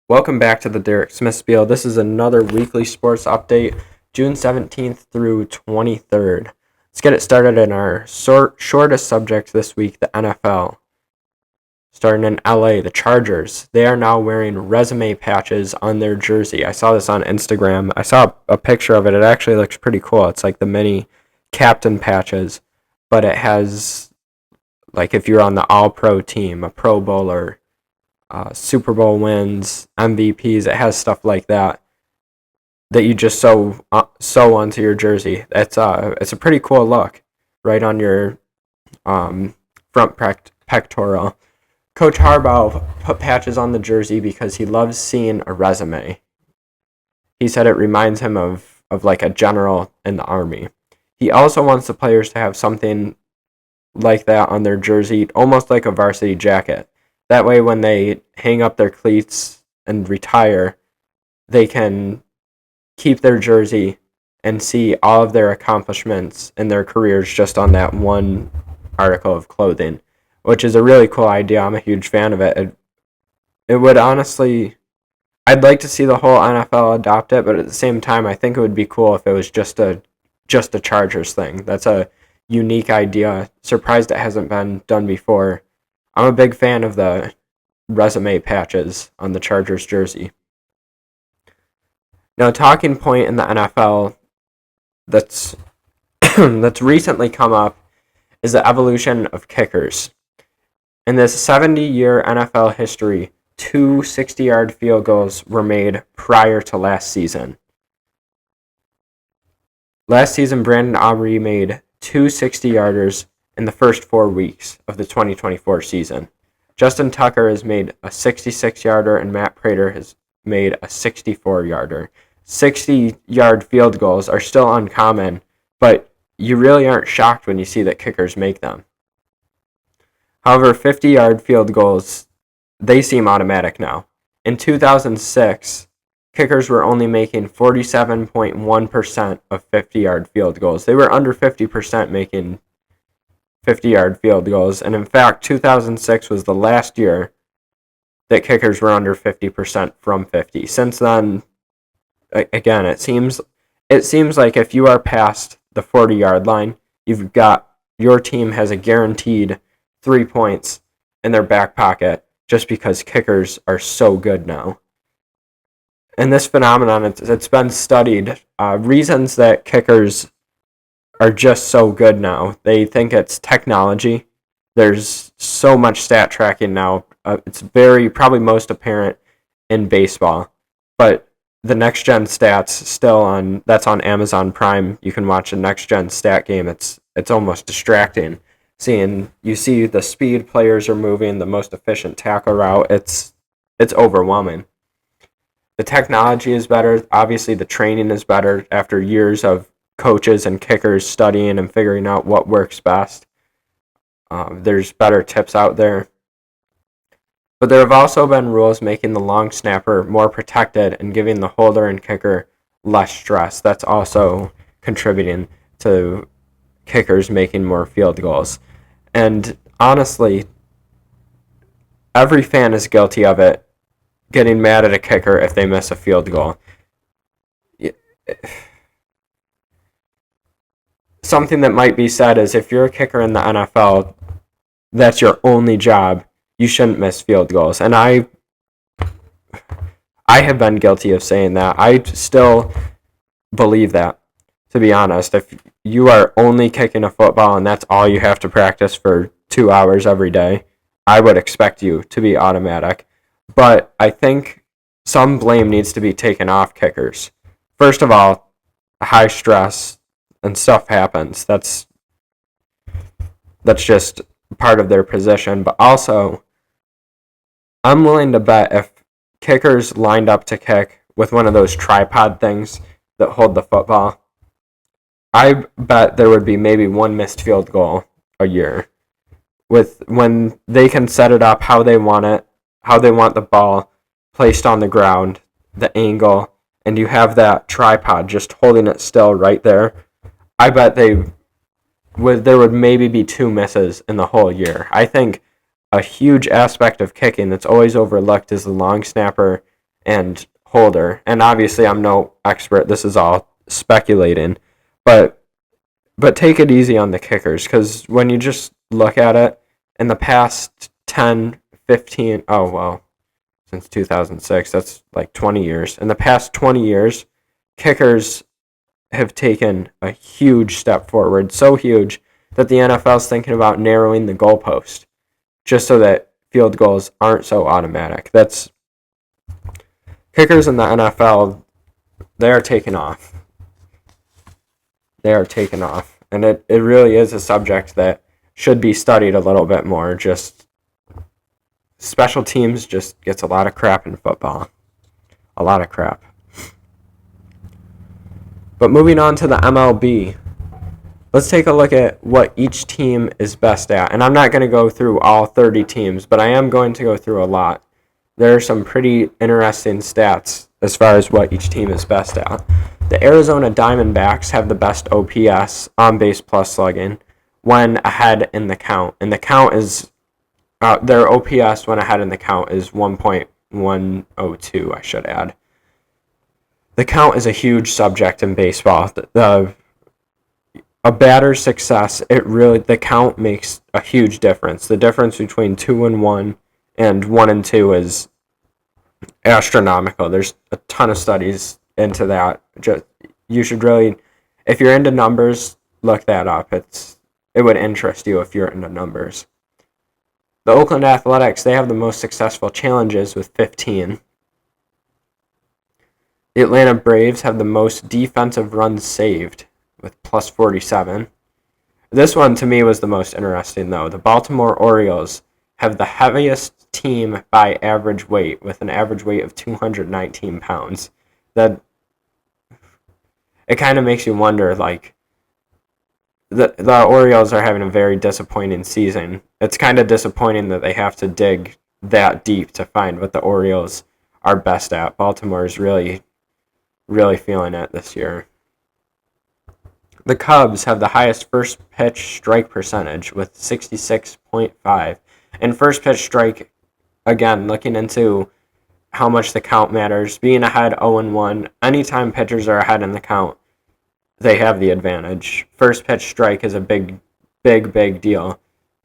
Welcome back to the Derek Smith Spiel. This is another weekly sports update, June 17th through 23rd. Let's get it started in our shortest subject this week, the NFL. Starting in LA, the Chargers. They are now wearing resume patches on their jersey. I saw this on Instagram. I saw a picture of it. It actually looks pretty cool. It's like the mini captain patches, but it has, like, if you're on the All-Pro team, a Pro Bowler, Super Bowl wins, MVPs. It has stuff like that you just sew onto your jersey. It's a pretty cool look, right on your front pectoral. Coach Harbaugh put patches on the jersey because he loves seeing a resume. He said it reminds him of like a general in the army. He also wants the players to have something like that on their jersey, almost like a varsity jacket. That way, when they hang up their cleats and retire, they can keep their jersey and see all of their accomplishments in their careers just on that one article of clothing, which is a really cool idea. I'm a huge fan of it. It would honestly, I'd like to see the whole NFL adopt it, but at the same time, I think it would be cool if it was just a Chargers thing. That's a unique idea. Surprised it hasn't been done before. I'm a big fan of the resume patches on the Chargers jersey. Now, a talking point in the NFL that's that's recently come up is the evolution of kickers. In this 70-year NFL history, 2 60-yard field goals were made prior to last season. Last season, Brandon Aubrey made 2 60-yarders in the first 4 weeks of the 2024 season. Justin Tucker has made a 66-yarder and Matt Prater has made a 64-yarder. 60-yard field goals are still uncommon, but you really aren't shocked when you see that kickers make them. However, 50-yard field goals, they seem automatic now. In 2006, kickers were only making 47.1% of 50-yard field goals. They were under 50% making 50-yard field goals, and in fact, 2006 was the last year that kickers were under 50% from 50. Since then, again, it seems like if you are past the 40-yard line, you've got your team has a guaranteed 3 points in their back pocket just because kickers are so good now. And this phenomenon, it's been studied. Reasons that kickers are just so good now. They think it's technology. There's so much stat tracking now. It's probably most apparent in baseball. But the next gen stats that's on Amazon Prime. You can watch a next gen stat game. It's almost distracting. You see the speed players are moving, the most efficient tackle route. It's overwhelming. The technology is better. Obviously, the training is better after years of coaches and kickers studying and figuring out what works best. There's better tips out there. But there have also been rules making the long snapper more protected and giving the holder and kicker less stress. That's also contributing to kickers making more field goals. And honestly, every fan is guilty of it, getting mad at a kicker if they miss a field goal. Something that might be said is if you're a kicker in the NFL, that's your only job. You shouldn't miss field goals. And I have been guilty of saying that. I still believe that, to be honest. If you are only kicking a football and that's all you have to practice for 2 hours every day, I would expect you to be automatic. But I think some blame needs to be taken off kickers. First of all, high stress and stuff happens. That's just part of their position. But also, I'm willing to bet if kickers lined up to kick with one of those tripod things that hold the football, I bet there would be maybe one missed field goal a year. When they can set it up how they want it, how they want the ball placed on the ground, the angle, and you have that tripod just holding it still right there, I bet there would maybe be 2 misses in the whole year. I think a huge aspect of kicking that's always overlooked is the long snapper and Holder. And obviously, I'm no expert. This is all speculating, but take it easy on the kickers, because when you just look at it, in the past 10, 15, oh well, since 2006, that's like 20 years. In the past 20 years, kickers have taken a huge step forward, so huge that the NFL is thinking about narrowing the goalpost, just so that field goals aren't so automatic. That's kickers in the NFL. They are taking off. They are taking off, and it really is a subject that should be studied a little bit more. Just special teams just gets a lot of crap in football, a lot of crap. But moving on to the MLB, let's take a look at what each team is best at. And I'm not going to go through all 30 teams, but I am going to go through a lot. There are some pretty interesting stats as far as what each team is best at. The Arizona Diamondbacks have the best OPS, on-base plus slugging, when ahead in the count. And the count is, their OPS when ahead in the count is 1.102, I should add. The count is a huge subject in baseball. A batter's success, the count makes a huge difference. The difference between 2-1 and 1-2 is astronomical. There's a ton of studies into that. You should really, if you're into numbers, look that up. It would interest you if you're into numbers. The Oakland Athletics, they have the most successful challenges with 15. The Atlanta Braves have the most defensive runs saved with plus 47. This one to me was the most interesting though. The Baltimore Orioles have the heaviest team by average weight with an average weight of 219 pounds. It kind of makes you wonder, like, the Orioles are having a very disappointing season. It's kind of disappointing that they have to dig that deep to find what the Orioles are best at. Baltimore is really feeling it this year. The Cubs have the highest first pitch strike percentage with 66.5. And first pitch strike, again, looking into how much the count matters, being ahead 0-1, anytime pitchers are ahead in the count, they have the advantage. First pitch strike is a big deal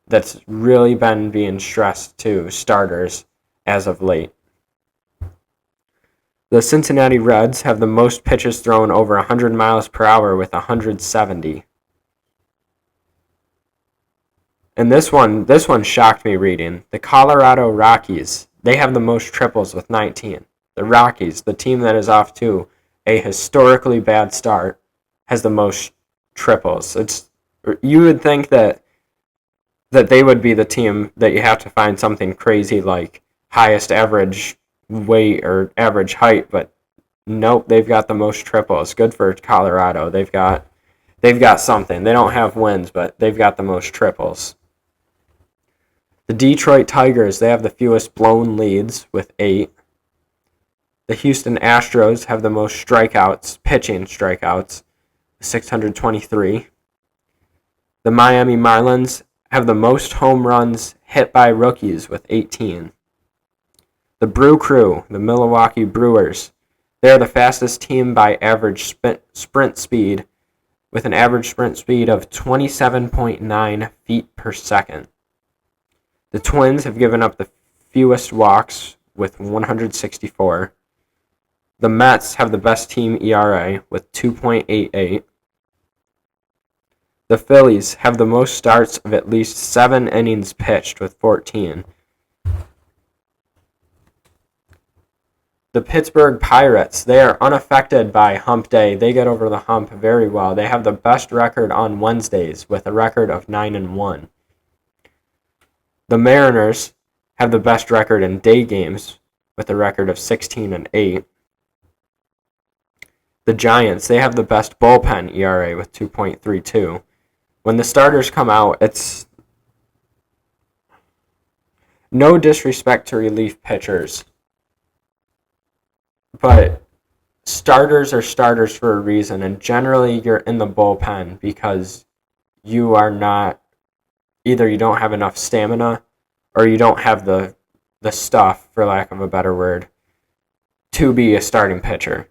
that's really been being stressed to starters as of late. The Cincinnati Reds have the most pitches thrown over 100 miles per hour with 170. And this one shocked me reading. The Colorado Rockies, they have the most triples with 19. The Rockies, the team that is off to a historically bad start, has the most triples. You would think that they would be the team that you have to find something crazy like highest average weight or average height, but nope, they've got the most triples. Good for Colorado. They've got something. They don't have wins, but they've got the most triples. The Detroit Tigers, they have the fewest blown leads with 8. The Houston Astros have the most strikeouts, pitching strikeouts, 623. The Miami Marlins have the most home runs hit by rookies with 18. The Brew Crew, the Milwaukee Brewers, they are the fastest team by average sprint speed with an average sprint speed of 27.9 feet per second. The Twins have given up the fewest walks with 164. The Mets have the best team ERA with 2.88. The Phillies have the most starts of at least 7 innings pitched with 14. The Pittsburgh Pirates, they are unaffected by hump day. They get over the hump very well. They have the best record on Wednesdays with a record of 9-1. The Mariners have the best record in day games with a record of 16-8. The Giants, they have the best bullpen ERA with 2.32. When the starters come out, it's no disrespect to relief pitchers, but starters are starters for a reason, and generally you're in the bullpen because you are not, either you don't have enough stamina or you don't have the stuff, for lack of a better word, to be a starting pitcher.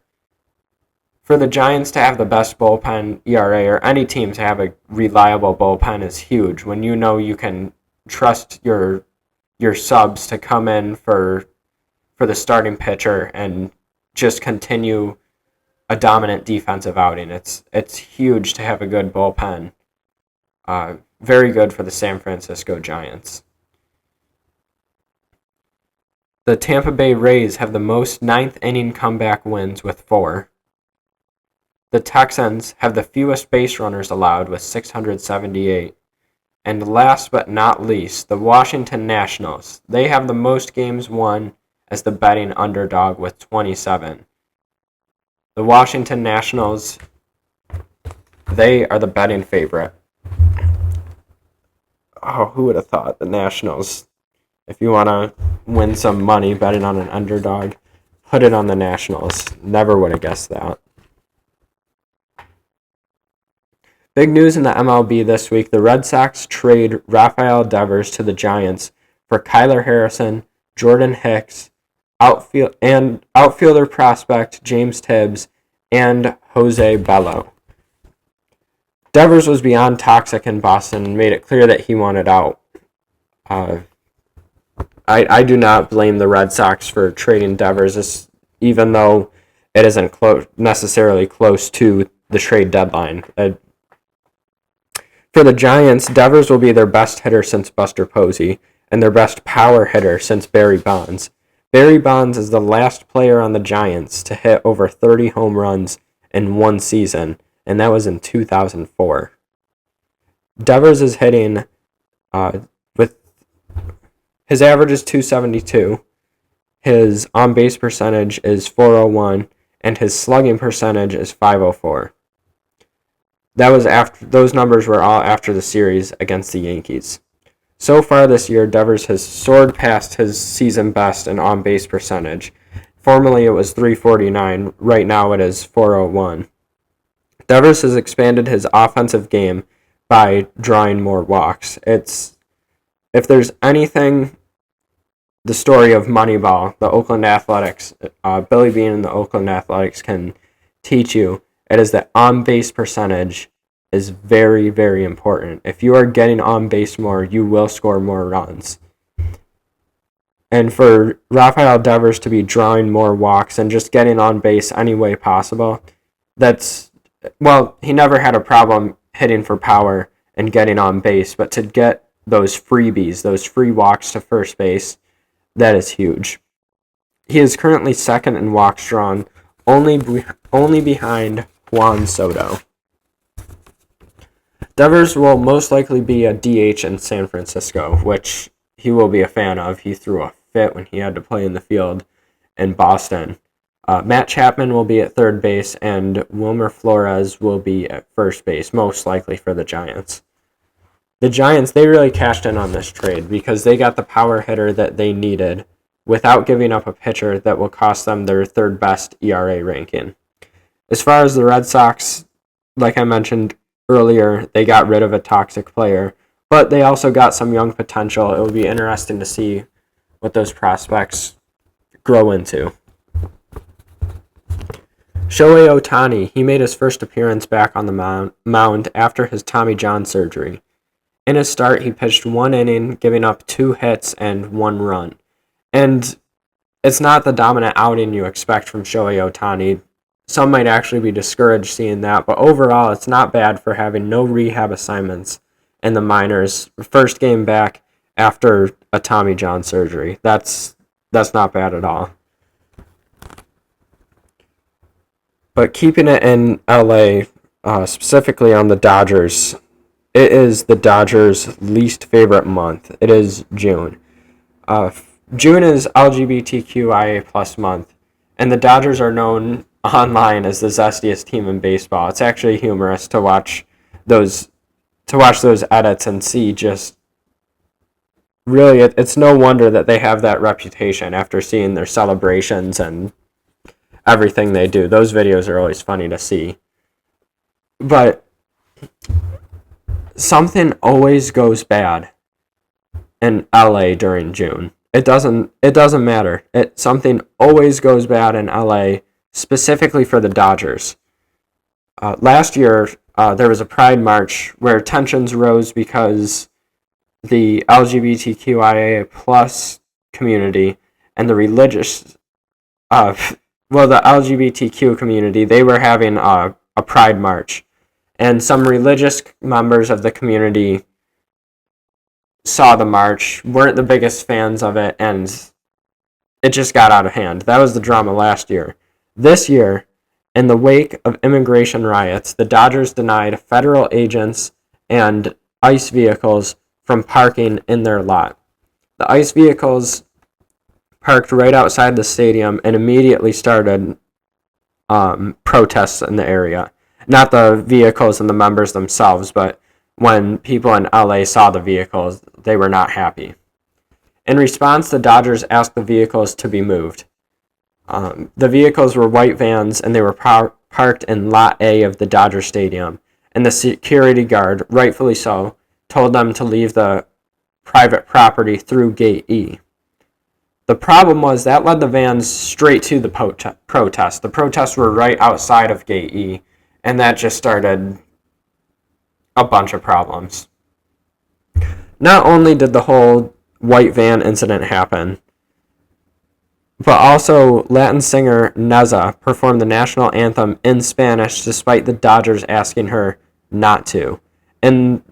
For the Giants to have the best bullpen ERA, or any team to have a reliable bullpen, is huge. When you know you can trust your subs to come in for the starting pitcher and just continue a dominant defensive outing. It's huge to have a good bullpen. Very good for the San Francisco Giants. The Tampa Bay Rays have the most ninth inning comeback wins with 4. The Texans have the fewest base runners allowed with 678. And last but not least, the Washington Nationals. They have the most games won as the betting underdog with 27. The Washington Nationals, they are the betting favorite. Oh, who would have thought? The Nationals. If you want to win some money betting on an underdog, put it on the Nationals. Never would have guessed that. Big news in the MLB this week. The Red Sox trade Rafael Devers to the Giants for Kyler Harrison, Jordan Hicks, outfielder prospect James Tibbs, and Jose Bello. Devers was beyond toxic in Boston and made it clear that he wanted out. I do not blame the Red Sox for trading Devers, even though it isn't necessarily close to the trade deadline. For the Giants, Devers will be their best hitter since Buster Posey and their best power hitter since Barry Bonds. Barry Bonds is the last player on the Giants to hit over 30 home runs in one season, and that was in 2004. Devers is hitting with his average is 272, his on-base percentage is 401, and his slugging percentage is 504. That was after those numbers were all after the series against the Yankees. So far this year, Devers has soared past his season best in on-base percentage. Formerly it was 349, right now it is 401. Devers has expanded his offensive game by drawing more walks. If there's anything, the story of Moneyball, the Oakland Athletics, Billy Beane and the Oakland Athletics can teach you, it is that on-base percentage is very, very important. If you are getting on base more, you will score more runs. And for Rafael Devers to be drawing more walks and just getting on base any way possible, he never had a problem hitting for power and getting on base, but to get those freebies, those free walks to first base, that is huge. He is currently second in walks drawn, only behind Juan Soto. Devers will most likely be a DH in San Francisco, which he will be a fan of. He threw a fit when he had to play in the field in Boston. Matt Chapman will be at third base, and Wilmer Flores will be at first base, most likely for the Giants. The Giants, they really cashed in on this trade because they got the power hitter that they needed without giving up a pitcher that will cost them their third best ERA ranking. As far as the Red Sox, like I mentioned earlier, they got rid of a toxic player, but they also got some young potential. It will be interesting to see what those prospects grow into. Shohei Ohtani, he made his first appearance back on the mound after his Tommy John surgery. In his start, he pitched 1 inning, giving up 2 hits and 1 run. And it's not the dominant outing you expect from Shohei Ohtani. Some might actually be discouraged seeing that, but overall, it's not bad for having no rehab assignments in the minors. First game back after a Tommy John surgery. That's not bad at all. But keeping it in LA, specifically on the Dodgers, it is the Dodgers' least favorite month. It is June. June is LGBTQIA plus month, and the Dodgers are known online as the zestiest team in baseball. It's actually humorous to watch those edits and see just really it's no wonder that they have that reputation after seeing their celebrations and everything they do. Those videos are always funny to see. But something always goes bad in LA during June. it doesn't matter. Something always goes bad in LA, specifically for the Dodgers. Last year, there was a Pride March where tensions rose because the LGBTQIA plus community and the religious, uh, the LGBTQ community, they were having a Pride March, and some religious members of the community saw the march, weren't the biggest fans of it, and it just got out of hand. That was the drama last year. This year, in the wake of immigration riots, the Dodgers denied federal agents and ICE vehicles from parking in their lot. The ICE vehicles parked right outside the stadium and immediately started protests in the area. Not the vehicles and the members themselves, but when people in LA saw the vehicles, they were not happy. In response, the Dodgers asked the vehicles to be moved. The vehicles were white vans, and they were parked in Lot A of the Dodger Stadium, and the security guard, rightfully so, told them to leave the private property through Gate E. The problem was that led the vans straight to the protest. The protests were right outside of Gate E, and that just started a bunch of problems. Not only did the whole white van incident happen, but also Latin singer Neza performed the national anthem in Spanish despite the Dodgers asking her not to. And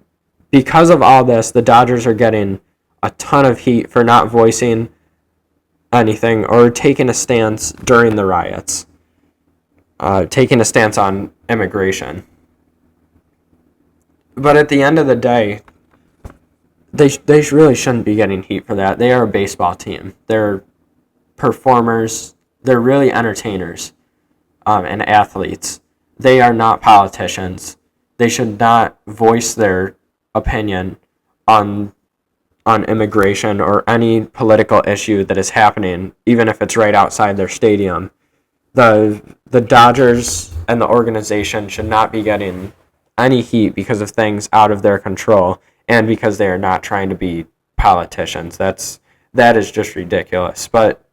because of all this, the Dodgers are getting a ton of heat for not voicing anything or taking a stance during the riots, taking a stance on immigration. But at the end of the day, they really shouldn't be getting heat for that. They are a baseball team. They're performers. They're really entertainers and athletes. They are not politicians. They should not voice their opinion on immigration or any political issue that is happening, even if it's right outside their stadium. The Dodgers and the organization should not be getting any heat because of things out of their control and because they are not trying to be politicians. That is just ridiculous. But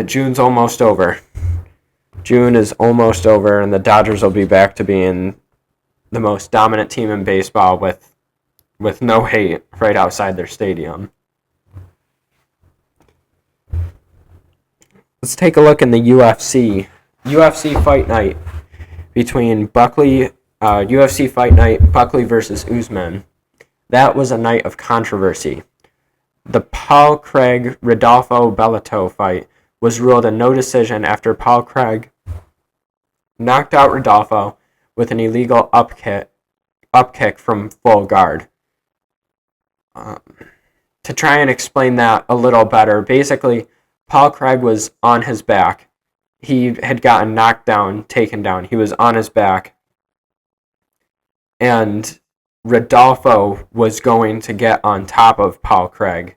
June's almost over. June is almost over, and the Dodgers will be back to being the most dominant team in baseball with no hate right outside their stadium. Let's take a look in the UFC. UFC Fight Night between UFC Fight Night Buckley versus Usman. That was a night of controversy. The Paul Craig-Rodolfo Bellato fight was ruled a no decision after Paul Craig knocked out Rodolfo with an illegal upkick from full guard. To try and explain that a little better, basically, Paul Craig was on his back. He had gotten knocked down, taken down. He was on his back. And Rodolfo was going to get on top of Paul Craig.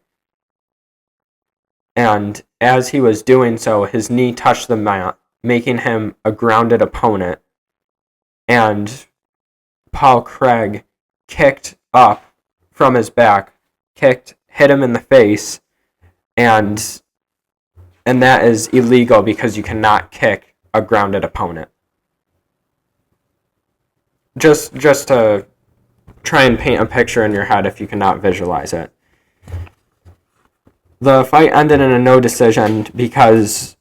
And as he was doing so, his knee touched the mat, making him a grounded opponent. And Paul Craig kicked up from his back, hit him in the face, and that is illegal because you cannot kick a grounded opponent. Just to try and paint a picture in your head if you cannot visualize it. The fight ended in a no decision because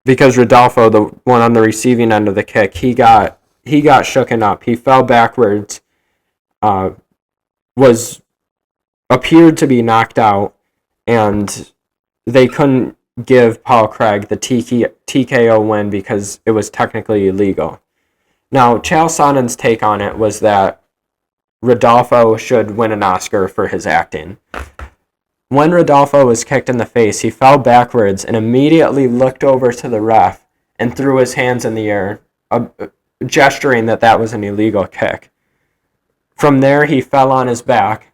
Rodolfo, the one on the receiving end of the kick, he got shooken up. He fell backwards, appeared to be knocked out, and they couldn't give Paul Craig the TKO win because it was technically illegal. Now, Chael Sonnen's take on it was that Rodolfo should win an Oscar for his acting. When Rodolfo was kicked in the face, he fell backwards and immediately looked over to the ref and threw his hands in the air, gesturing that was an illegal kick. From there, he fell on his back,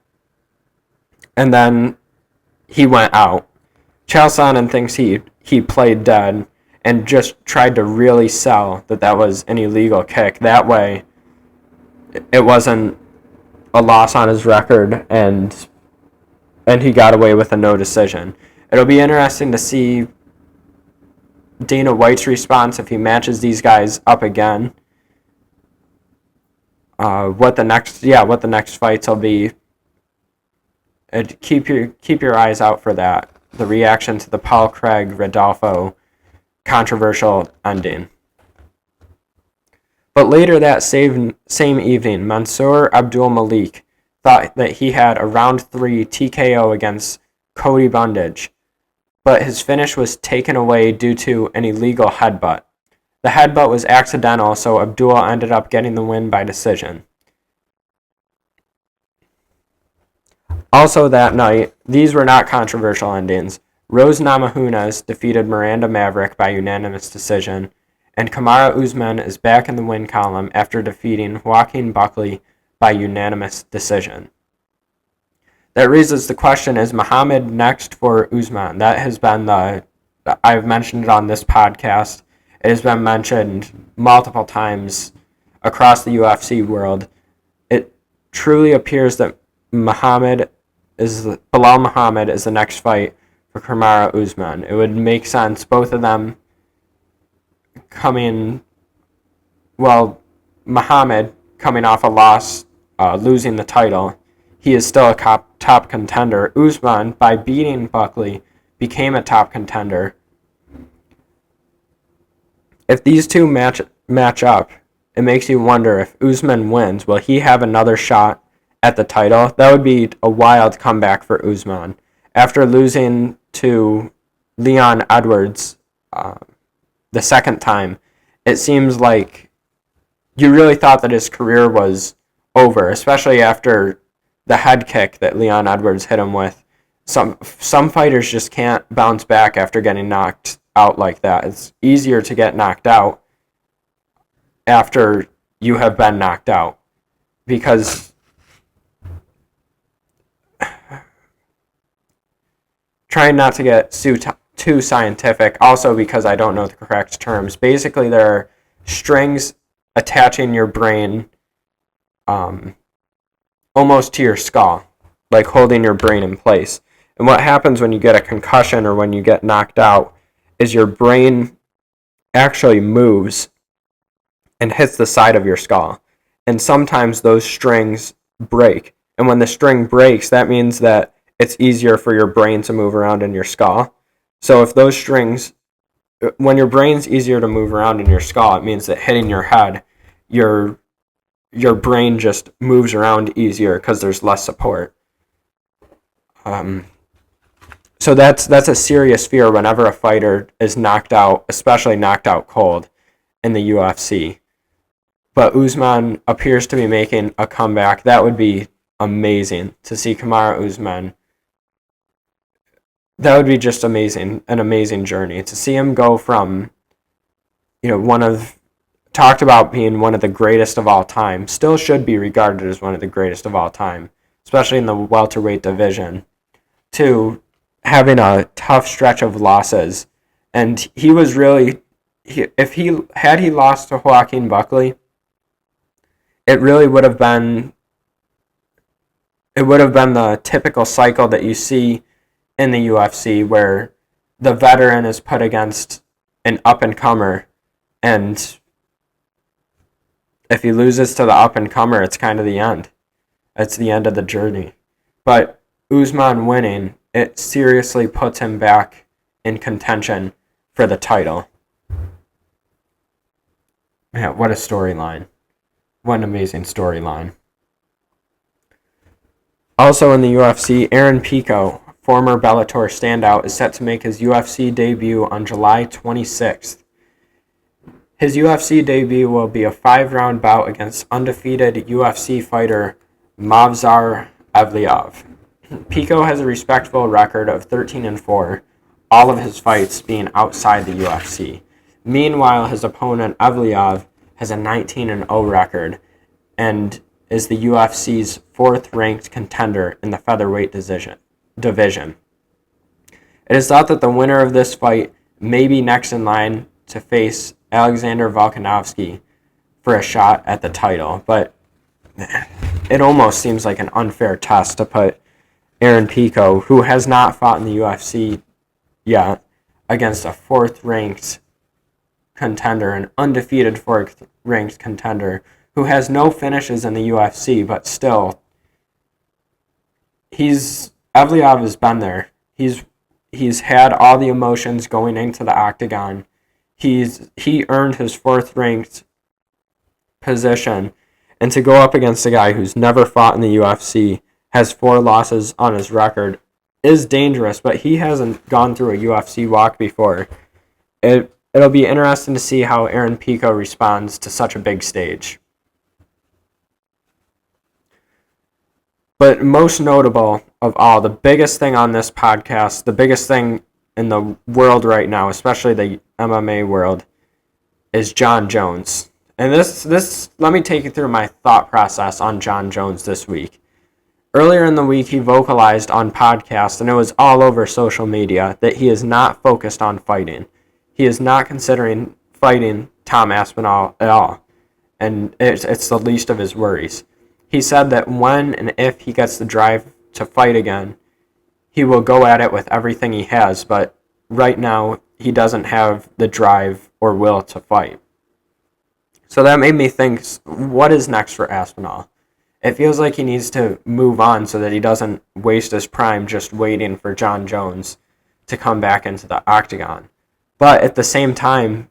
and then he went out. Chael Sonnen thinks he played dead and just tried to really sell that was an illegal kick. That way, it wasn't a loss on his record, and and he got away with a no decision. It'll be interesting to see Dana White's response if he matches these guys up again. What the next fights will be. And keep your eyes out for that. The reaction to the Paul Craig Rodolfo controversial ending. But later that same evening, Mansour Abdul Malik thought that he had a round 3 TKO against Cody Bundage, but his finish was taken away due to an illegal headbutt. The headbutt was accidental, so Abdul ended up getting the win by decision. Also that night, these were not controversial endings. Rose Namajunas defeated Miranda Maverick by unanimous decision, and Kamaru Usman is back in the win column after defeating Joaquin Buckley by unanimous decision. That raises the question, is Muhammad next for Usman? That has been I've mentioned it on this podcast. It has been mentioned multiple times across the UFC world. It truly appears that Bilal Muhammad is the next fight for Kamaru Usman. It would make sense, both of them Muhammad coming off a loss, losing the title, he is still a top contender. Usman, by beating Buckley, became a top contender. If these two match up, it makes you wonder, if Usman wins, will he have another shot at the title? That would be a wild comeback for Usman. After losing to Leon Edwards the second time, it seems like you really thought that his career was over, especially after the head kick that Leon Edwards hit him with. Some fighters just can't bounce back after getting knocked out like that. It's easier to get knocked out after you have been knocked out, because trying not to get too scientific, also because I don't know the correct terms. Basically, there are strings attaching your brain almost to your skull, like holding your brain in place. And what happens when you get a concussion or when you get knocked out is your brain actually moves and hits the side of your skull. And sometimes those strings break. And when the string breaks, that means that it's easier for your brain to move around in your skull. So if those strings, when your brain's easier to move around in your skull, it means that hitting your head, your brain just moves around easier because there's less support. So that's a serious fear whenever a fighter is knocked out, especially knocked out cold in the UFC. But Usman appears to be making a comeback. That would be amazing to see Kamaru Usman. That would be just amazing, an amazing journey to see him go from, talked about being one of the greatest of all time, still should be regarded as one of the greatest of all time, especially in the welterweight division, to having a tough stretch of losses. And he was really, had he lost to Joaquin Buckley, it would have been the typical cycle that you see in the UFC, where the veteran is put against an up-and-comer, and if he loses to the up-and-comer, it's kind of the end. It's the end of the journey. But Usman winning, it seriously puts him back in contention for the title. Man, what a storyline. What an amazing storyline. Also in the UFC, Aaron Pico, former Bellator standout, is set to make his UFC debut on July 26th. His UFC debut will be a 5-round bout against undefeated UFC fighter Movsar Evliov. Pico has a respectable record of 13-4, all of his fights being outside the UFC. Meanwhile, his opponent Evliov has a 19-0 record and is the UFC's 4th-ranked contender in the featherweight division. It is thought that the winner of this fight may be next in line to face Alexander Volkanovski for a shot at the title, but it almost seems like an unfair test to put Aaron Pico, who has not fought in the UFC yet, against a fourth-ranked contender, an undefeated fourth-ranked contender, who has no finishes in the UFC, but still, Evliov has been there. He's had all the emotions going into the octagon. He earned his fourth-ranked position, and to go up against a guy who's never fought in the UFC, has 4 losses on his record, is dangerous, but he hasn't gone through a UFC walk before. It'll be interesting to see how Aaron Pico responds to such a big stage. But most notable of all, the biggest thing on this podcast, the biggest thing in the world right now, especially the MMA world, is Jon Jones. And this let me take you through my thought process on Jon Jones this week. Earlier in the week, he vocalized on podcasts, and it was all over social media, that he is not focused on fighting. He is not considering fighting Tom Aspinall at all, and it's the least of his worries. He said that when and if he gets the drive to fight again, he will go at it with everything he has, but right now he doesn't have the drive or will to fight. So that made me think, what is next for Aspinall? It feels like he needs to move on so that he doesn't waste his prime just waiting for Jon Jones to come back into the octagon. But at the same time,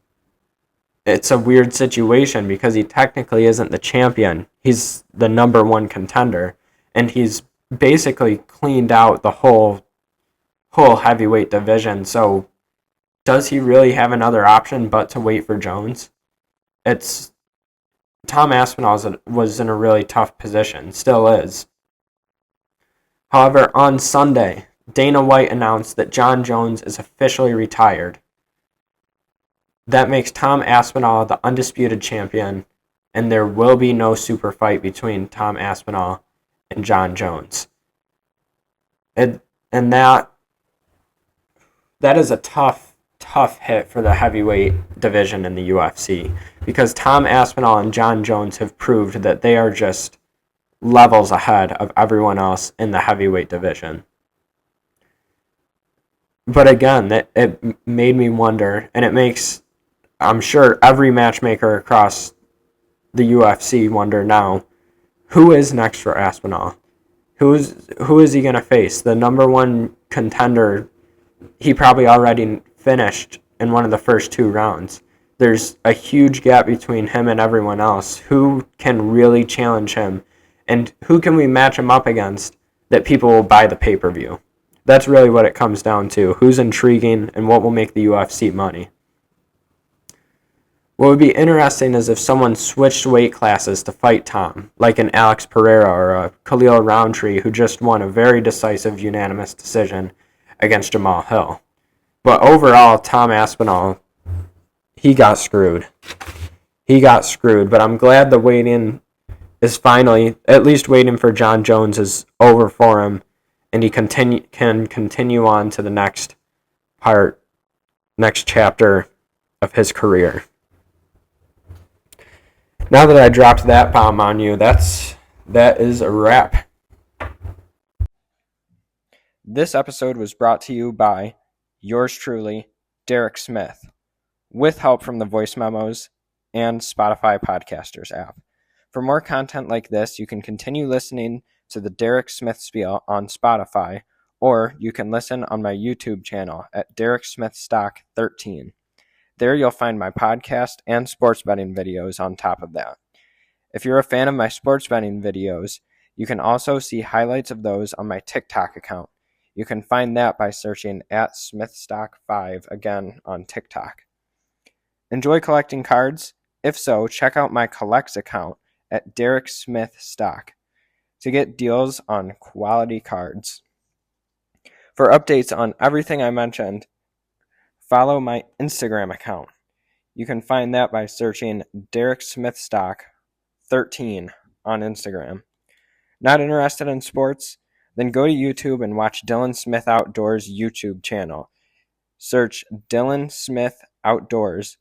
it's a weird situation because he technically isn't the champion. He's the number 1 contender, and he's basically cleaned out the whole heavyweight division. So does he really have another option but to wait for Jones? Tom Aspinall was in a really tough position, still is. However, on Sunday, Dana White announced that Jon Jones is officially retired. That makes Tom Aspinall the undisputed champion, and there will be no super fight between Tom Aspinall and Jon Jones. And that is a tough hit for the heavyweight division in the UFC, because Tom Aspinall and Jon Jones have proved that they are just levels ahead of everyone else in the heavyweight division. But again, it made me wonder, and it makes, I'm sure, every matchmaker across the UFC wonder now, who is next for Aspinall? Who is he going to face? The number 1 contender, he probably already finished in one of the first 2 rounds. There's a huge gap between him and everyone else. Who can really challenge him? And who can we match him up against that people will buy the pay-per-view? That's really what it comes down to. Who's intriguing and what will make the UFC money? What would be interesting is if someone switched weight classes to fight Tom, like an Alex Pereira or a Khalil Roundtree, who just won a very decisive unanimous decision against Jamal Hill. But overall, Tom Aspinall, he got screwed. But I'm glad the waiting is finally, at least waiting for Jon Jones, is over for him, and he can continue on to the next chapter of his career. Now that I dropped that bomb on you, that is a wrap. This episode was brought to you by yours truly, Derek Smith, with help from the voice memos and Spotify Podcasters app. For more content like this, you can continue listening to the Derek Smith Spiel on Spotify, or you can listen on my YouTube channel at Derek Smith Stock 13. There you'll find my podcast and sports betting videos on top of that. If you're a fan of my sports betting videos, you can also see highlights of those on my TikTok account. You can find that by searching at SmithStock5 again on TikTok. Enjoy collecting cards? If so, check out my Collects account at Derek Smith Stock to get deals on quality cards. For updates on everything I mentioned, follow my Instagram account. You can find that by searching Derek Smith Stock 13 on Instagram. Not interested in sports? Then go to YouTube and watch Dylan Smith Outdoors YouTube channel. Search Dylan Smith Outdoors,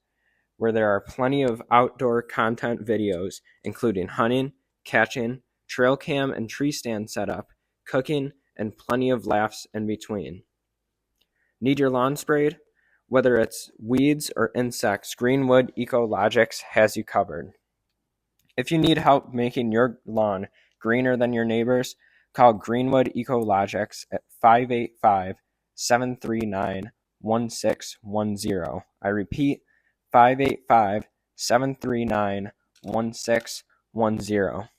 where there are plenty of outdoor content videos, including hunting, catching, trail cam and tree stand setup, cooking, and plenty of laughs in between. Need your lawn sprayed? Whether it's weeds or insects, Greenwood Ecologics has you covered. If you need help making your lawn greener than your neighbors, call Greenwood Ecologics at 585-739-1610. I repeat, 585-739-1610.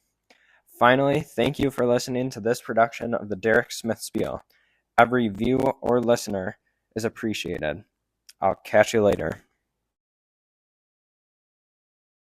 Finally, thank you for listening to this production of the Derek Smith Spiel. Every view or listener is appreciated. I'll catch you later.